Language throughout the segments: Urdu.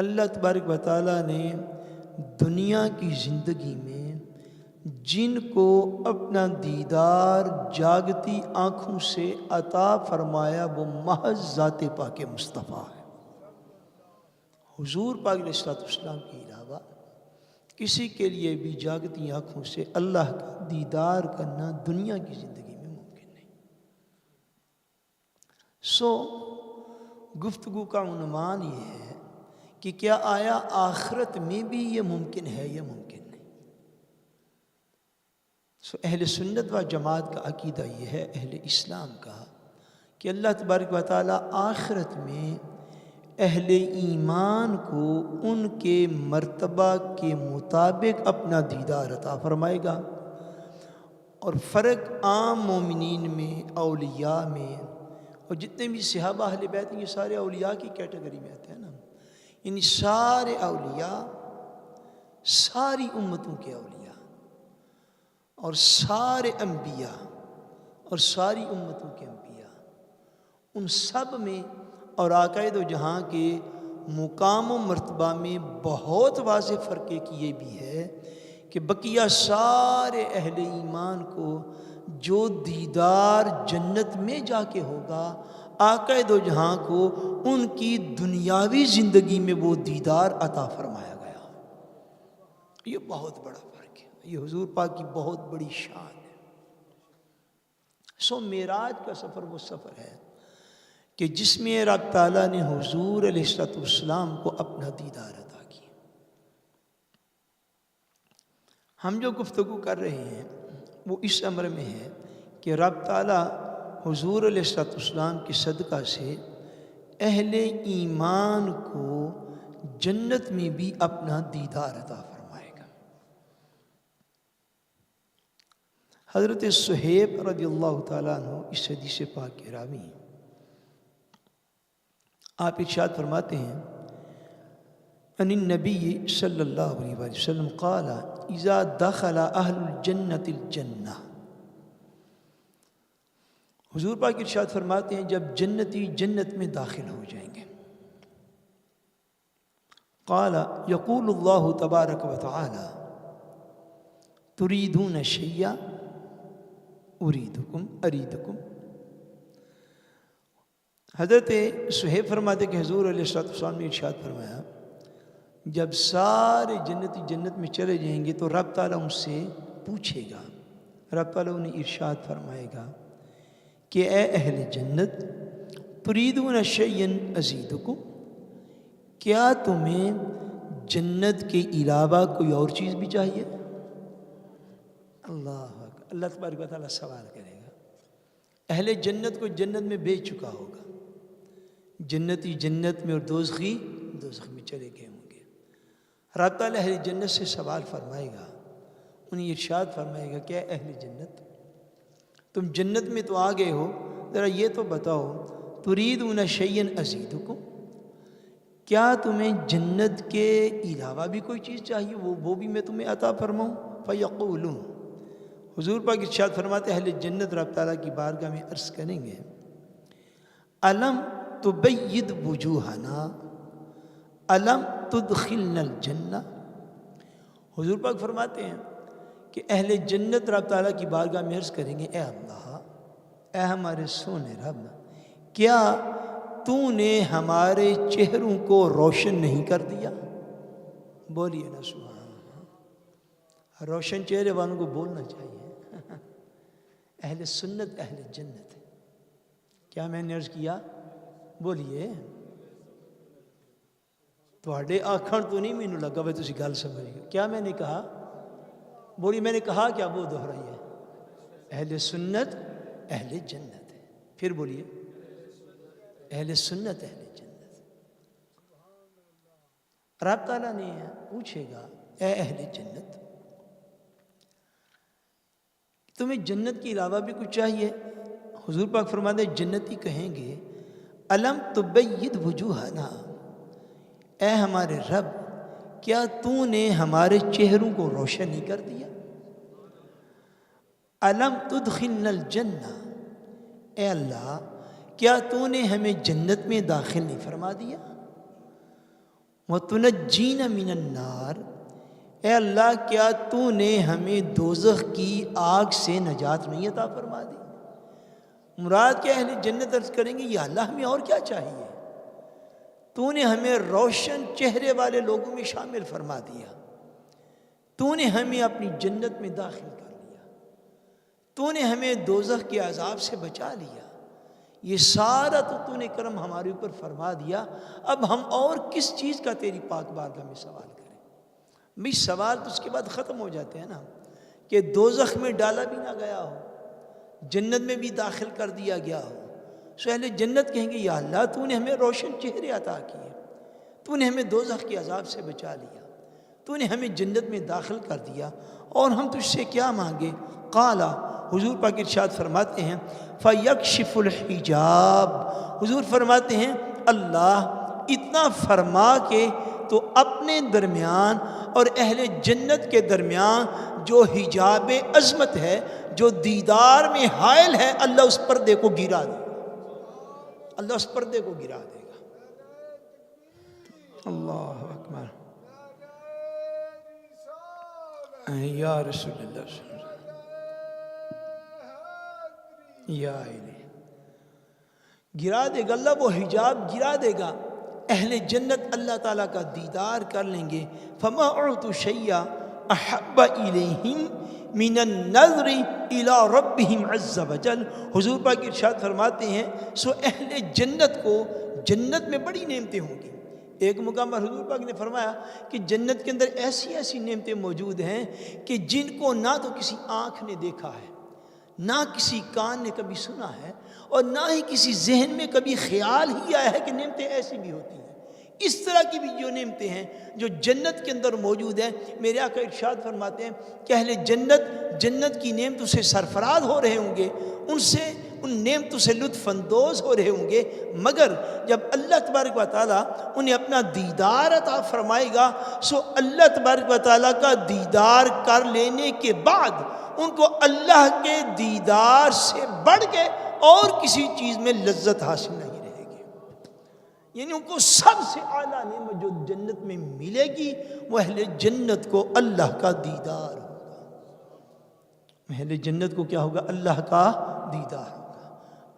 اللہ تبارک و تعالیٰ نے دنیا کی زندگی میں جن کو اپنا دیدار جاگتی آنکھوں سے عطا فرمایا وہ محض ذات پاک مصطفیٰ ہے۔ حضور پاک علیہ السلام کے علاوہ کسی کے لیے بھی جاگتی آنکھوں سے اللہ کا دیدار کرنا دنیا کی زندگی میں ممکن نہیں۔ گفتگو کا عنوان یہ ہے کہ کیا آیا آخرت میں بھی یہ ممکن ہے یا ممکن نہیں۔ اہل سنت و جماعت کا عقیدہ یہ ہے، اہل اسلام کا، کہ اللہ تبارک و تعالیٰ آخرت میں اہل ایمان کو ان کے مرتبہ کے مطابق اپنا دیدار عطا فرمائے گا، اور فرق عام مومنین میں، اولیاء میں، اور جتنے بھی صحابہ اہل بیت ہیں یہ سارے اولیاء کی کیٹیگری میں آتے ہیں نا، یعنی سارے اولیاء، ساری امتوں کے اولیاء اور سارے انبیاء اور ساری امتوں کے انبیاء، ان سب میں اور آقا دو جہاں کے مقام و مرتبہ میں بہت واضح فرق ایک یہ بھی ہے کہ بقیہ سارے اہل ایمان کو جو دیدار جنت میں جا کے ہوگا، آقا دو جہاں کو ان کی دنیاوی زندگی میں وہ دیدار عطا فرمایا گیا۔ یہ بہت بڑا فرق ہے، یہ حضور پاک کی بہت بڑی شان ہے۔ معراج کا سفر وہ سفر ہے کہ جس میں رب تعالیٰ نے حضور علیہ السلام کو اپنا دیدار عطا کیا۔ ہم جو گفتگو کر رہے ہیں وہ اس امر میں ہے کہ رب تعالیٰ حضور علیہ السلام کے صدقہ سے اہل ایمان کو جنت میں بھی اپنا دیدار عطا فرمائے گا۔ حضرت صہیب رضی اللہ تعالیٰ عنہ اس حدیث پاک کے راوی ہیں۔ آپ ارشاد فرماتے ہیں ان النبی صلی اللہ علیہ وسلم قال اذا دخل اہل الجنت الجنہ، حضور پاک ارشاد فرماتے ہیں جب جنتی جنت میں داخل ہو جائیں گے، قال یقول اللہ تبارک و تعالی تریدون شیئا اریدکم۔ حضرت صہیب فرماتے کہ حضور علیہ السلام نے ارشاد فرمایا جب سارے جنتی جنت میں چلے جائیں گے تو رب تعالیٰ ان سے پوچھے گا، رب تعالیٰ انہیں ارشاد فرمائے گا کہ اے اہل جنت تریدون شیئا ازیدکم، کیا تمہیں جنت کے علاوہ کوئی اور چیز بھی چاہیے؟ اللہ تبارک و تعالیٰ سوال کرے گا۔ اہل جنت کو جنت میں بھیج چکا ہوگا، جنتی جنت میں اور دوزخی دوزخ میں چلے گئے ہوں گے۔ رب تعالیٰ اہل جنت سے سوال فرمائے گا، انہیں ارشاد فرمائے گا کہ اے اہل جنت تم جنت میں تو آ گئے ہو، ذرا یہ تو بتاؤ تریدون شیئا ازیدکم، کیا تمہیں جنت کے علاوہ بھی کوئی چیز چاہیے، وہ بھی میں تمہیں عطا فرماؤں؟ فیقولون، حضور پاک ارشاد فرماتے اہل جنت رب تعالیٰ کی بارگاہ میں عرض کریں گے الم تبید وجوہنا الم تدخلنا الجنہ۔ حضور پاک فرماتے ہیں کہ اہل جنت رب تعالیٰ کی بارگاہ میں عرض کریں گے اے اللہ، اے ہمارے سونے رب، کیا تو نے ہمارے چہروں کو روشن نہیں کر دیا؟ بولیے نا سبحان اللہ، روشن چہرے والوں کو بولنا چاہیے۔ اہل سنت اہل جنت، کیا میں نے عرض کیا؟ بولیے، تھوڑے آکھن تو نہیں مینوں لگا بھائی تسی گل سمجھ گئے، کیا میں نے کہا؟ بولی میں نے کہا کیا؟ وہ دہرائیے، اہل سنت اہل جنت ہے۔ پھر بولیے اہل سنت اہل جنت۔ رب تعالیٰ نے پوچھے گا اے اہل جنت تمہیں جنت کے علاوہ بھی کچھ چاہیے؟ حضور پاک فرماتے ہیں جنتی کہیں گے الم تبید وجوہنا، اے ہمارے رب کیا تو نے ہمارے چہروں کو روشن نہیں کر دیا؟ الم تدخلنا الجنہ، اے اللہ کیا تو نے ہمیں جنت میں داخل نہیں فرما دیا؟ وَتُنَجِّينَ مِنَ النَّارِ، اے اللہ کیا تو نے ہمیں دوزخ کی آگ سے نجات نہیں عطا فرما دی؟ مراد کیا اہل جنت عرض کریں گے یا اللہ ہمیں اور کیا چاہیے، تو نے ہمیں روشن چہرے والے لوگوں میں شامل فرما دیا، تو نے ہمیں اپنی جنت میں داخل کر لیا، تو نے ہمیں دوزخ کے عذاب سے بچا لیا، یہ سارا تو نے کرم ہمارے اوپر فرما دیا، اب ہم اور کس چیز کا تیری پاک بارگاہ میں سوال کریں؟ بھئی سوال تو اس کے بعد ختم ہو جاتے ہیں نا، کہ دوزخ میں ڈالا بھی نہ گیا ہو، جنت میں بھی داخل کر دیا گیا ہو، سو اہل جنت کہیں گے یا اللہ تو نے ہمیں روشن چہرے عطا کیے، تو نے ہمیں دوزخ کے عذاب سے بچا لیا، تو نے ہمیں جنت میں داخل کر دیا، اور ہم تجھ سے کیا مانگے؟ قالا، حضور پاک ارشاد فرماتے ہیں فَيَكْشِفُ الْحِجَابِ، حضور فرماتے ہیں اللہ اتنا فرما کے تو اپنے درمیان اور اہل جنت کے درمیان جو حجاب عظمت ہے، جو دیدار میں حائل ہے، اللہ اس پردے کو گرا دے گا، اللہ اس پردے کو گرا دے گا۔ اللہ اکبر، یا رسول اللہ صلی اللہ علیہ وسلم، یا الہ، گرا دے گا اللہ، وہ حجاب گرا دے گا، اہل جنت اللہ تعالیٰ کا دیدار کر لیں گے۔ فما اعطوا شیئا احب الیہم من النظر الی ربہم عز وجل، حضور پاک ارشاد فرماتے ہیں سو اہل جنت کو جنت میں بڑی نعمتیں ہوں گی۔ ایک مقام پر حضور پاک نے فرمایا کہ جنت کے اندر ایسی ایسی نعمتیں موجود ہیں کہ جن کو نہ تو کسی آنکھ نے دیکھا ہے، نہ کسی کان نے کبھی سنا ہے، اور نہ ہی کسی ذہن میں کبھی خیال ہی آیا ہے کہ نعمتیں ایسی بھی ہوتی ہیں۔ اس طرح کی بھی جو نعمتیں ہیں جو جنت کے اندر موجود ہیں، میرے آقا ارشاد فرماتے ہیں کہ اہل جنت کی نعمتوں سے سرفراز ہو رہے ہوں گے، ان نعمتوں سے لطف اندوز ہو رہے ہوں گے، مگر جب اللہ تبارک و تعالیٰ انہیں اپنا دیدار عطا فرمائے گا، سو اللہ تبارک و تعالیٰ کا دیدار کر لینے کے بعد ان کو اللہ کے دیدار سے بڑھ کے اور کسی چیز میں لذت حاصل نہیں رہے گی، یعنی ان کو سب سے اعلیٰ نعمت جو جنت میں ملے گی وہ اہل جنت کو اللہ کا دیدار ہوگا۔ اہل جنت کو کیا ہوگا؟ اللہ کا دیدار ہوگا۔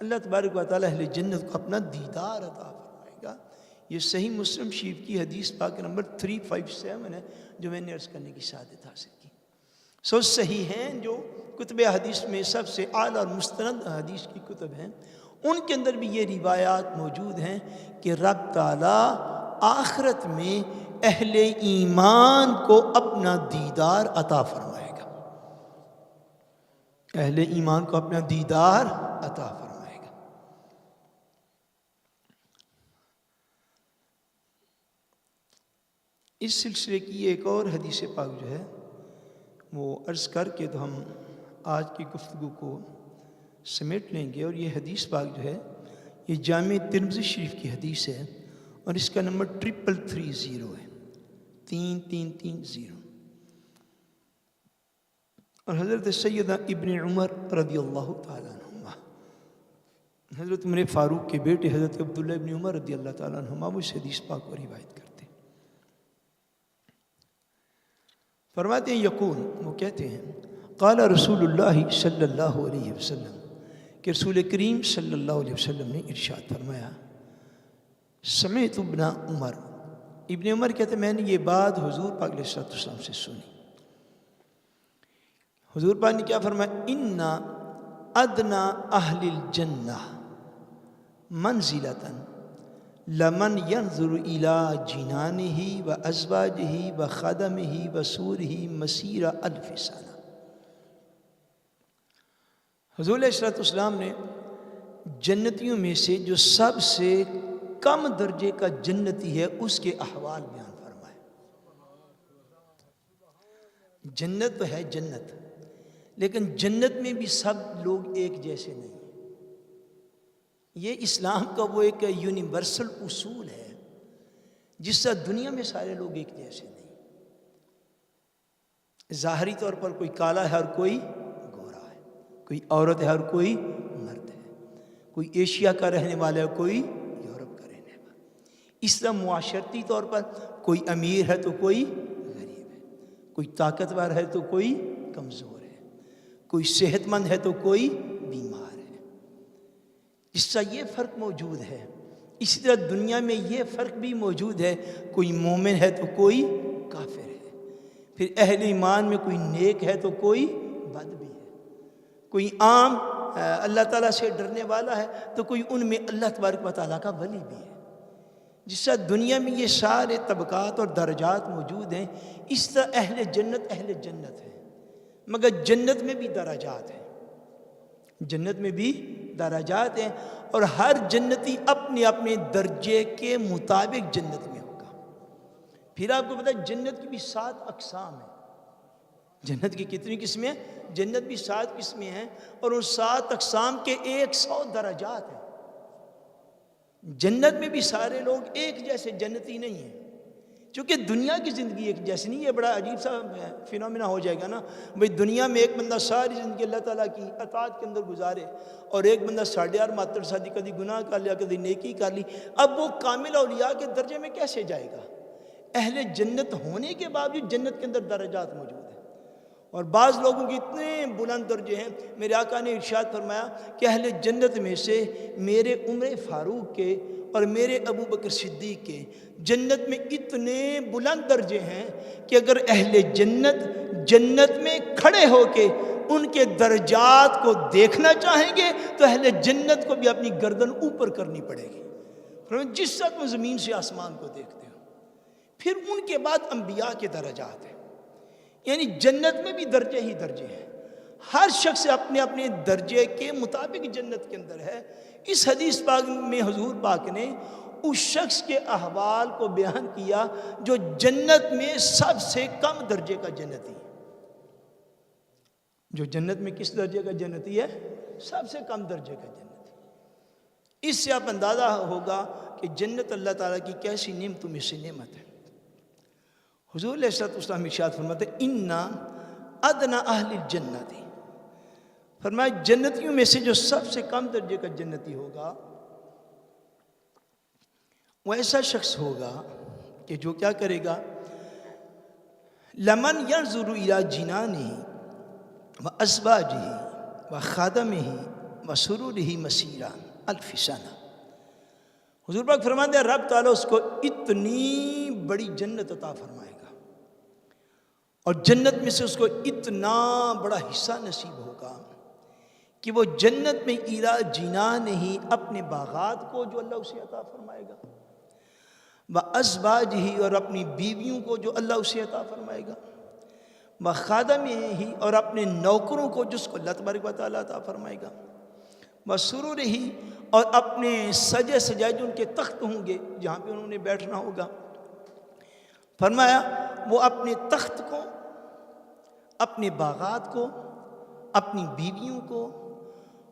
اللہ تبارک و تعالیٰ اہل جنت کو اپنا دیدار عطا فرمائے گا۔ یہ صحیح مسلم شریف کی حدیث پاک نمبر 357 ہے جو میں نے عرض کرنے کی سعادت حاصل کی۔ سو صحیح ہیں جو کتب حدیث میں سب سے اعلیٰ اور مستند حدیث کی کتب ہیں، ان کے اندر بھی یہ روایات موجود ہیں کہ رب تعالیٰ آخرت میں اہل ایمان کو اپنا دیدار عطا فرمائے گا، اہل ایمان کو اپنا دیدار عطا فرمائے گا۔ اس سلسلے کی ایک اور حدیث پاک جو ہے وہ عرض کر کے تو ہم آج کی گفتگو کو سمیٹ لیں گے، اور یہ حدیث پاک جو ہے یہ جامع ترمذی شریف کی حدیث ہے، اور اس کا نمبر 3330 ہے، 3330، اور حضرت سیدہ ابن عمر رضی اللہ تعالیٰ عنہما، حضرت عمر فاروق کے بیٹے حضرت عبداللہ ابن عمر رضی اللہ تعالیٰ عنہما وہ اس حدیث پاک کو روایت کرتے ہیں۔ فرماتے ہیں یقول، وہ کہتے ہیں قال رسول اللہ صلی اللہ علیہ وسلم، کہ رسول کریم صلی اللہ علیہ وسلم نے ارشاد فرمایا، سمعت ابن عمر، ابن عمر کہتے ہیں میں نے یہ بات حضور پاک علیہ السلام سے سنی۔ حضور پاک نے کیا فرمایا؟ ان ادنی اہل الجنہ منزلۃ لمن ينظر الى جنانه وازواجه وخدمه وسوره مسیر 1000 سنہ۔ حضور علیہ السلام نے جنتیوں میں سے جو سب سے کم درجے کا جنتی ہے اس کے احوال بیان فرمائے۔ جنت تو ہے جنت، لیکن جنت میں بھی سب لوگ ایک جیسے نہیں۔ یہ اسلام کا وہ ایک یونیورسل اصول ہے جس سے دنیا میں سارے لوگ ایک جیسے نہیں۔ ظاہری طور پر کوئی کالا ہے اور کوئی گورا ہے، کوئی عورت ہے اور کوئی مرد ہے، کوئی ایشیا کا رہنے والا ہے کوئی یورپ کا رہنے والا۔ اس طرح معاشرتی طور پر کوئی امیر ہے تو کوئی غریب ہے، کوئی طاقتور ہے تو کوئی کمزور ہے، کوئی صحت مند ہے تو کوئی بیمار ہے۔ اس طرح یہ فرق موجود ہے، اسی طرح دنیا میں یہ فرق بھی موجود ہے، کوئی مومن ہے تو کوئی کافر ہے، پھر اہل ایمان میں کوئی نیک ہے تو کوئی بد بھی ہے، کوئی عام اللہ تعالیٰ سے ڈرنے والا ہے تو کوئی ان میں اللہ تبارک و تعالیٰ کا ولی بھی ہے۔ جس طرح دنیا میں یہ سارے طبقات اور درجات موجود ہیں، اس طرح اہل جنت ہے، مگر جنت میں بھی درجات ہیں، جنت میں بھی درجات ہیں، اور ہر جنتی اپنے اپنے درجے کے مطابق جنت میں ہوگا۔ پھر آپ کو پتہ ہے جنت کی بھی 7 اقسام ہیں۔ جنت کی کتنی قسمیں ہیں؟ جنت بھی 7 قسمیں ہیں، اور ان 7 اقسام کے 100 درجات ہیں۔ جنت میں بھی سارے لوگ ایک جیسے جنتی نہیں ہیں، چونکہ دنیا کی زندگی ایک جیسی نہیں ہے۔ بڑا عجیب سا فینومینا ہو جائے گا نا بھئی، دنیا میں ایک بندہ ساری زندگی اللہ تعالیٰ کی اطاعت کے اندر گزارے، اور ایک بندہ 8.5 ماتر شادی، کبھی گناہ کر لیا کبھی نیکی کر لی، اب وہ کامل اولیاء کے درجے میں کیسے جائے گا؟ اہل جنت ہونے کے باوجود جنت کے اندر درجات موجود ہیں، اور بعض لوگوں کے اتنے بلند درجے ہیں۔ میرے آقا نے ارشاد فرمایا کہ اہل جنت میں سے میرے عمر فاروق کے اور میرے ابو بکر صدیق کے جنت میں اتنے بلند درجے ہیں کہ اگر اہل جنت میں کھڑے ہو کے ان کے درجات کو دیکھنا چاہیں گے تو اہل جنت کو بھی اپنی گردن اوپر کرنی پڑے گی، جس طرح تم زمین سے آسمان کو دیکھتے ہو۔ پھر ان کے بعد انبیاء کے درجات ہیں، یعنی جنت میں بھی درجے ہی درجے ہیں، ہر شخص اپنے اپنے درجے کے مطابق جنت کے اندر ہے۔ اس حدیث پاک میں حضور پاک نے اس شخص کے احوال کو بیان کیا جو جنت میں سب سے کم درجے کا جنتی ہے۔ جو جنت میں کس درجے کا جنتی ہے؟ سب سے کم درجے کا جنتی۔ اس سے آپ اندازہ ہوگا کہ جنت اللہ تعالیٰ کی کیسی نعمتوں میں سے نعمت ہے۔ حضور علیہ السلام ارشاد فرماتے ہیں اِنَّا أَدْنَى أَهْلِ الْجَنَّةِ، فرمایا جنتیوں میں سے جو سب سے کم درجے کا جنتی ہوگا وہ ایسا شخص ہوگا کہ جو کیا کرے گا، لمن ينظر الى جنانه وازواجه وخادمه وسروره مسيرا 1000 سنة۔ حضور پاک فرماتے ہیں رب تعالیٰ اس کو اتنی بڑی جنت عطا فرمائے گا، اور جنت میں سے اس کو اتنا بڑا حصہ نصیب ہوگا کہ وہ جنت میں الى جنانه اپنے باغات کو جو اللہ اسے عطا فرمائے گا، وَأَزْوَاجِهِ اور اپنی بیویوں کو جو اللہ اسے عطا فرمائے گا، وَخَادَمِهِ اور اپنے نوکروں کو جس کو اللہ تبارک و تعالیٰ عطا فرمائے گا، وَسُرُورِهِ اور اپنے سجے سجائے جو ان کے تخت ہوں گے جہاں پہ انہوں نے بیٹھنا ہوگا۔ فرمایا وہ اپنے تخت کو، اپنے باغات کو، اپنی بیویوں کو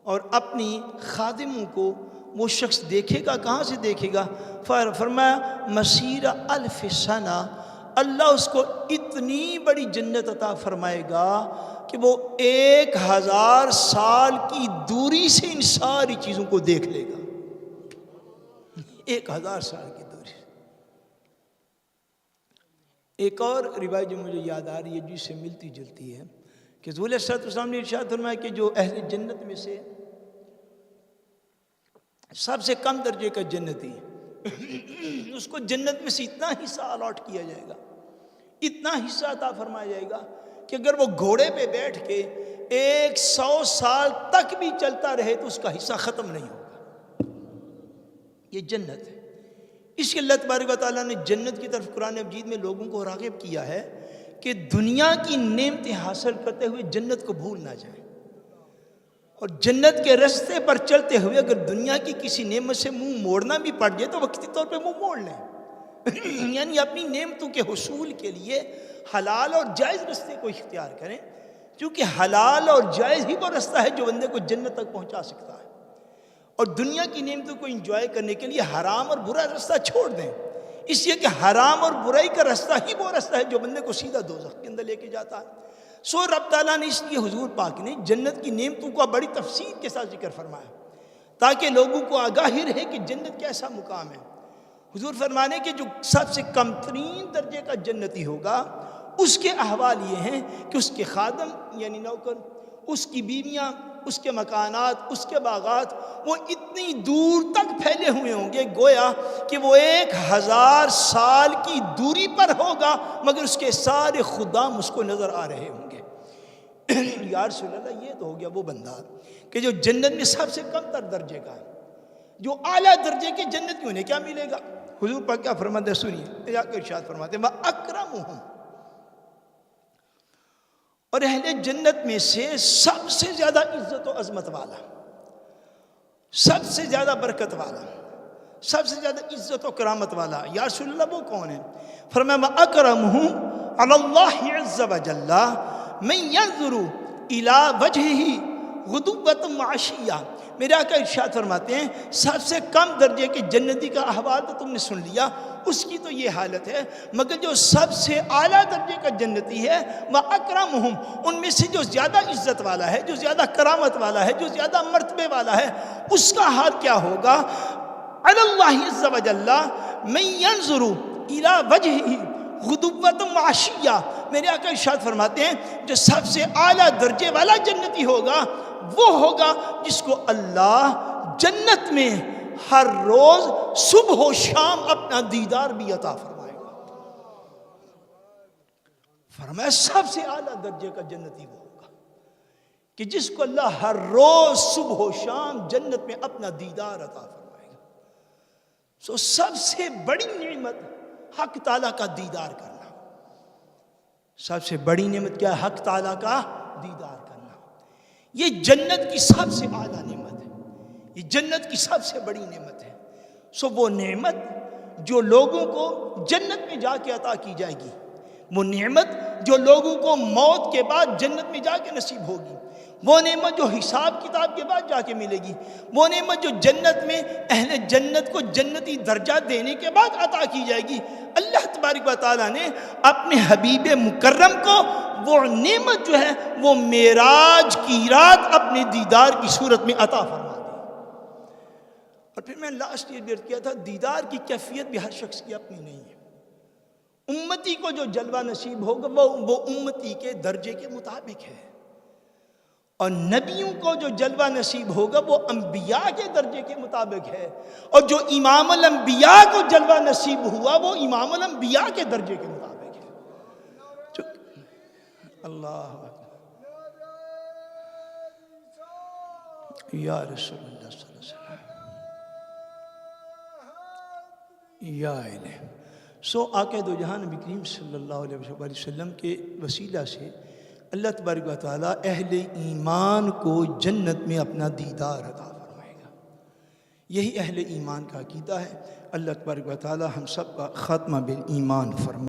اور اپنی خادموں کو وہ شخص دیکھے گا، کہاں سے دیکھے گا؟ فرمایا مسیر 1000 سنہ، اللہ اس کو اتنی بڑی جنت عطا فرمائے گا کہ وہ 1000 سال کی دوری سے ان ساری چیزوں کو دیکھ لے گا۔ 1000 سال کی دوری سے۔ ایک اور روایت جو مجھے یاد آ رہی ہے جس سے ملتی جلتی ہے کہ حضور علیہ السلام نے ارشاد فرمایا کہ جو اہل جنت میں سے سب سے کم درجے کا جنتی اس کو جنت میں سے اتنا حصہ الاٹ کیا جائے گا، اتنا حصہ عطا فرمایا جائے گا کہ اگر وہ گھوڑے پہ بیٹھ کے 100 سال تک بھی چلتا رہے تو اس کا حصہ ختم نہیں ہوگا۔ یہ جنت ہے۔ اس کے اللہ تبارک و تعالیٰ نے جنت کی طرف قرآن مجید میں لوگوں کو راغب کیا ہے کہ دنیا کی نعمتیں حاصل کرتے ہوئے جنت کو بھول نہ جائیں، اور جنت کے رستے پر چلتے ہوئے اگر دنیا کی کسی نعمت سے منہ موڑنا بھی پڑ جائے تو وقتی طور پہ منہ موڑ لیں، یعنی اپنی نعمتوں کے حصول کے لیے حلال اور جائز رستے کو اختیار کریں، کیونکہ حلال اور جائز ہی وہ رستہ ہے جو بندے کو جنت تک پہنچا سکتا ہے، اور دنیا کی نعمتوں کو انجوائے کرنے کے لیے حرام اور برا رستہ چھوڑ دیں، اس لیے کہ حرام اور برائی کا رستہ ہی وہ رستہ ہے جو بندے کو سیدھا دوزخ کے اندر لے کے جاتا ہے۔ سو رب تعالیٰ نے اس لیے حضور پاک نے جنت کی نعمتوں کا بڑی تفصیل کے ساتھ ذکر فرمایا تاکہ لوگوں کو آگاہی رہے کہ جنت کیسا مقام ہے۔ حضور فرمانے کہ جو سب سے کم ترین درجے کا جنتی ہوگا اس کے احوال یہ ہیں کہ اس کے خادم یعنی نوکر، اس کی بیویاں، اس کے مکانات، اس کے باغات وہ اتنی دور تک پھیلے ہوئے ہوں گے گویا کہ وہ 1000 سال کی دوری پر ہوگا، مگر اس کے سارے خدام اس کو نظر آ رہے ہوں گے۔ یا رسول اللہ، یہ تو ہو گیا وہ بندہ کہ جو جنت میں سب سے کم تر درجے کا ہے، جو اعلیٰ درجے کے جنت میں انہیں کیا ملے گا؟ حضور پاک کیا فرماتے ہیں سنیے، ارشاد فرماتے ہیں وَأَكْرَمُهُمْ، اور اہل جنت میں سے سب سے زیادہ عزت و عظمت والا، سب سے زیادہ برکت والا، سب سے زیادہ عزت و کرامت والا یا رسول اللہ وہ کون ہے؟ فرمایا وَأَكْرَمُهُمْ عَلَى اللَّهِ عَزَّ وَجَلَّ مَن يَنظُرُ إِلَى وَجْهِهِ غُدُوَّةً وَعَشِيًّا۔ میرے آقا ارشاد فرماتے ہیں سب سے کم درجے کے جنتی کا احوال تو تم نے سن لیا، اس کی تو یہ حالت ہے، مگر جو سب سے اعلیٰ درجے کا جنتی ہے وَأَكْرَمُهُمْ، ان میں سے جو زیادہ عزت والا ہے، جو زیادہ کرامت والا ہے، جو زیادہ مرتبے والا ہے، اس کا حال کیا ہوگا؟ عَلَى اللَّهِ عَزَّ وَجَلَّ مَن يَنظُرُ إِلَى وَجْهِهِ غُدُوَّةً وَعَشِيًّا۔ میرے آقا ارشاد فرماتے ہیں جو سب سے اعلیٰ درجے والا جنتی ہوگا وہ ہوگا جس کو اللہ جنت میں ہر روز صبح و شام اپنا دیدار بھی عطا فرمائے گا۔ فرمایا سب سے اعلیٰ درجے کا جنتی وہ ہوگا کہ جس کو اللہ ہر روز صبح و شام جنت میں اپنا دیدار عطا فرمائے گا۔ سو سب سے بڑی نعمت حق تعالیٰ کا دیدار کرنا، سب سے بڑی نعمت کیا ہے؟ حق تعالیٰ کا دیدار کرنا۔ یہ جنت کی سب سے اعلیٰ نعمت ہے، یہ جنت کی سب سے بڑی نعمت ہے۔ سو وہ نعمت جو لوگوں کو جنت میں جا کے عطا کی جائے گی، وہ نعمت جو لوگوں کو موت کے بعد جنت میں جا کے نصیب ہوگی، وہ نعمت جو حساب کتاب کے بعد جا کے ملے گی، وہ نعمت جو جنت میں اہل جنت کو جنتی درجہ دینے کے بعد عطا کی جائے گی، اللہ تبارک و تعالیٰ نے اپنے حبیب مکرم کو وہ نعمت جو ہے وہ معراج کی رات اپنے دیدار کی صورت میں عطا فرما دی۔ اور پھر میں لاسٹ یہ بیعت کیا تھا، دیدار کی کیفیت بھی ہر شخص کی اپنی نہیں ہے۔ امتی کو جو جلوہ نصیب ہوگا وہ امتی کے درجے کے مطابق ہے، اور نبیوں کو جو جلوہ نصیب ہوگا وہ انبیاء کے درجے کے مطابق ہے، اور جو امام الانبیاء کو جلوہ نصیب ہوا وہ امام الانبیاء کے درجے کے مطابق ہے۔ اللہ یا رسول اللہ صلی اللہ علیہ وسلم یا الہ۔ سو آقا دو جہان نبی کریم صلی اللہ علیہ وسلم کے وسیلہ سے اللہ تبارک و تعالیٰ اہل ایمان کو جنت میں اپنا دیدار عطا فرمائے گا۔ یہی اہل ایمان کا عقیدہ ہے۔ اللہ تبارک و تعالیٰ ہم سب کا خاتمہ بالایمان فرمائے۔